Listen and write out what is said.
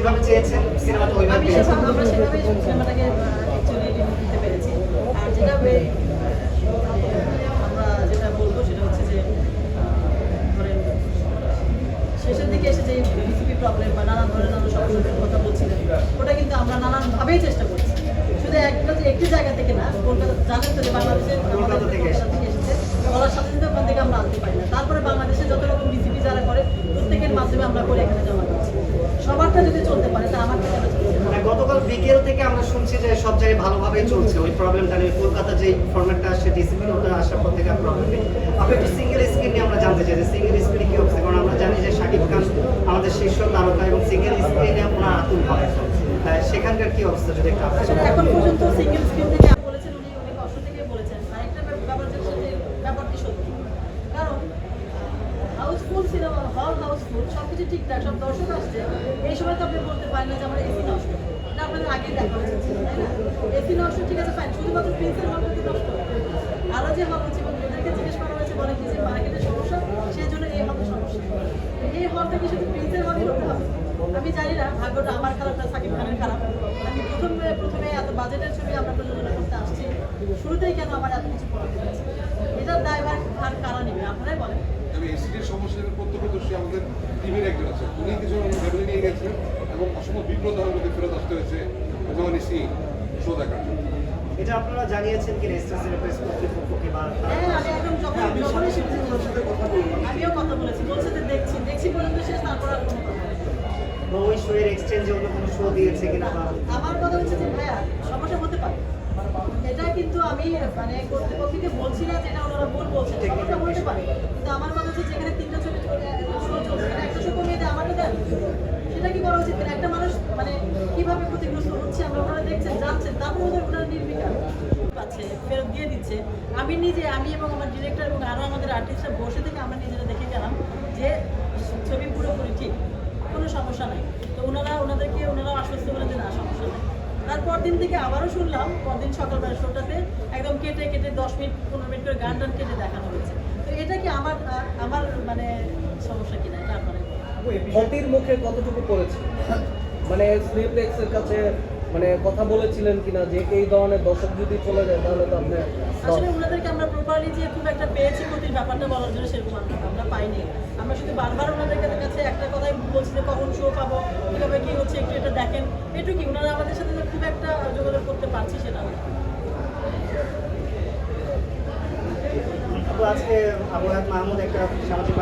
যেভাবে চেয়েছেন সিনেমাটা ওইভাবে আমরা সেভাবে সিনেমাটাকে অ্যাকচুয়ালি দিতে পেরেছি। আর যেটা আমরা যেটা বলবো সেটা হচ্ছে যে ধরেন শেষের দিকে এসে যে বিসিপি প্রবলেম বা নানান ধরনের আমরা সমস্যার কথা বলছিলাম, ওটা কিন্তু আমরা নানানভাবেই চেষ্টা করছি। শুধু একটি জায়গা থেকে না, কলকাতা জানেন তো যে বাংলাদেশের কলকাতা থেকে এসেছে, বলার সাথে সাথে ওখান থেকে আমরা আনতে পারি না। তারপরে বাংলাদেশে যত রকম বিসিপি যারা করে প্রত্যেকের মাধ্যমে আমরা করে এখানে জমা দিচ্ছি। সবারটা যদি চলতে পারে তা আমার কেন চলছে না? গতকাল বিকেল থেকে আমরা শুনছি যে সব জায়গায় ভালোভাবেই চলছে ওই প্রবলেমটা নিয়ে। কলকাতা যে ফরম্যাটটা আসছে ডিসিপ্লিন ওটা আসার পর থেকে প্রবলেম নেই। আপনি একটু সিঙ্গেল স্ক্রিন নিয়ে আমরা জানতে চাই যে সিঙ্গেল স্ক্রিনে কি অবস্থা, কারণ আমরা জানি যে শাকিব খান আমাদের শীর্ষ তারকা এবং সিঙ্গেল স্ক্রিনে ওনার আতুল হয়। সেখানকার কি অবস্থা যদি একটু এখন পর্যন্ত সিঙ্গেল স্ক্রিন থেকে বলেছেন উনি অনেক কষ্ট থেকে বলেছেন। আরেকটা ব্যাপার যেটা ব্যাপারটি সত্যি, কারণ হাউসফুল সিনেমা হল হাউসফুল সবকিছু ঠিকঠাক, সব দর্শক আসছে, এই সময় তো আপনি বলতে পারেন না যে আমার এসি নষ্ট। এটা আপনাদের আগে দেখা উচিত, তাই না? এসি নষ্ট ঠিক আছে, ফাইন, শুধুমাত্র প্রিন্সের হলটাতে নষ্ট। আরও যে হল হচ্ছে, এবং ওদেরকে জিজ্ঞেস করা হয়েছে বলে কি যে মার্কেটের সমস্যা, সেই জন্য এই হলের সমস্যা। এই হলটা কি শুধু প্রিন্সের হলই হতে হবে? আমি জানি না, ভাগ্যটা আমার খারাপ না সাকিব খানের খারাপ। আমি প্রথমে এত বাজেটের ছবি আমরা প্রযোজনা করতে আসছি, শুরুতেই কেন আমার এত কিছু পড়াতে হয়েছে? এটার দায়ভার আর কারা নেবে আপনারাই বলেন। আমি এসিডির সমস্যা প্রত্যক্ষদর্শী আমাদের টিমের একজন আছে, উনি কিছু ফ্যামিলি নিয়ে গেছেন এবং অসম্ভব বিব্রত হয়ে মধ্যে ফেরত আসতে হয়েছে যখন এসি শো দেখার জন্য। এটা আপনারা জানিয়েছেন কি রেজিস্ট্রেশনের প্রেস কর্তৃপক্ষকে বা? হ্যাঁ, আমি একদম যখনই শুনছি আমিও কথা বলেছি, বলছে যে দেখছি পর্যন্ত শেষ, তারপর আর কোনো কথা নেই। ওই শো এর এক্সচেঞ্জে অন্য কোনো শো দিয়েছে কিনা বা? আমার কথা হচ্ছে যে ভাইয়া সমস্যা হতে পারে, এটা কিন্তু আমি মানে কর্তৃপক্ষকে বলছি না যেটা ওনারা ভুল বলছে, সমস্যা হতে পারে। কিন্তু আমার কথা হচ্ছে যেখানে 3টা ছবি শো চলছে, একটা শো কমিয়ে দেয় আমাকে দেন, সেটা কি করা উচিত? একটা মানুষ মানে কিভাবে ক্ষতিগ্রস্ত হচ্ছে আমরা ওনারা দেখছেন জানছেন, তারপর ওনারা নির্বিকার পাচ্ছে, ফেরত দিয়ে দিচ্ছে। আমি এবং আমার ডিরেক্টর এবং আরও আমাদের আর্টিস্টরা বসে থেকে আমরা নিজেরা দেখে গেলাম যে ছবি পুরোপুরি ঠিক, কোনো সমস্যা নেই। তো ওনারাও আশ্বস্ত করেন যে না, সমস্যা নেই। তারপর দিন থেকে আবারও শুনলাম, পরদিন সকালবেলা শোটাতে একদম কেটে 10 মিনিট 15 মিনিট করে গান কেটে দেখানো হয়েছে। তো এটা কি আমার মানে সমস্যা কিনা, এটা আপনারা ক্ষতির মুখে কতটুকু পড়েছে? মানে স্লিপলেক্সের কাছে মানে কথা বলেছিলেন কিনা যে এই ধরনের দর্শক যদি চলে যায় তাহলে তো আপনি? আসলে ওনাদেরকে আমরা প্রপারলি যে খুব একটা পেয়েছি ক্ষতির ব্যাপারটা বলার জন্য সেরকম আমরা পাইনি। আমরা শুধু বারবার ওনাদের কাছে একটা কথাই বলছি যে কখন শো পাবো, কীভাবে কী হচ্ছে একটু এটা দেখেন, এটুকুই। ওনারা আমাদের সাথে খুব একটা যোগাযোগ করতে পারছি সেটা না। আজকে আবু মাহমুদ একটা সামাজিক